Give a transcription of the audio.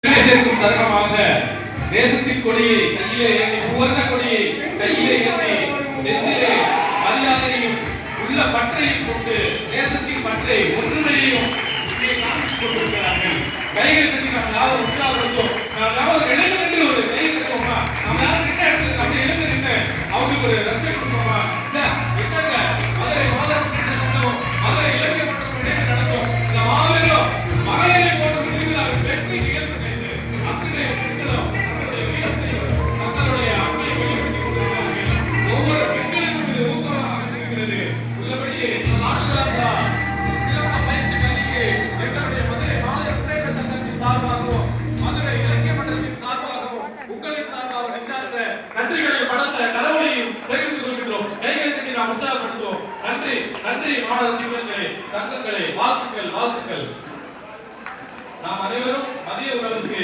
சேர்க்கும் தருணமாக தேசத்தின் கொடியை கையிலே ஏந்தி உயர்ந்த கொடியை கையிலே ஏந்தி நெஞ்சிலே மரியாதையும் உள்ள பற்றையும் கொண்டு தேசத்தின் பற்றை ஒற்றுமையையும் காண்பித்துக் கொண்டிருக்கிறார்கள். கைகள் கட்டி நாம் யாரும் உற்சாகப்படுத்தோம். நாம் யாரும் எழுந்து நின்று ஒரு கை கட்டுவோமா? நாம் யாரும் நின்ற இடத்துல அப்படி எழுந்து நின்று அவங்களுக்கு ஒரு ரெஸ்பெக்ட் கொடுப்போமா? சார் என்னங்க மதுரை மாதம் சொன்னோம், மதுரை இலக்கிய மன்றம் இடையே நடக்கும் இந்த மாபெரும் மகளிரை போன்ற திருவிழாவில் வெற்றி நிகழ்வு செய்து அத்தனை பெண்களும் தங்களுடைய வீரத்தையும் தங்களுடைய அன்பை வெளிப்படுத்திக் கொண்டிருக்கிறார்கள். ஒவ்வொரு பெண்களுக்கும் இது ஊக்கமாக அமைந்திருக்கிறது. உள்ளபடியே நாடுகளா சிறப்பு பயிற்சி பள்ளிக்கு எங்களுடைய மதுரை மாநில முன்னேற்ற சங்கத்தின் சார்பாகவும் மதுரை இலக்கிய மன்றத்தின் சார்பாகவும் உங்களின் சார்பாகவும் நெஞ்சார்ந்த நன்றிகளையும் படத்த கடவுளையும் தெரிவித்துக் கொள்கிறோம். கைகளை தட்டி நாம் உற்சாகப்படுத்துவோம். நன்றி நன்றி மாணவ சிங்கங்களே, தங்கங்களே, வாழ்த்துக்கள் வாழ்த்துக்கள். நாம் அனைவரும் மதிய உணவுக்கு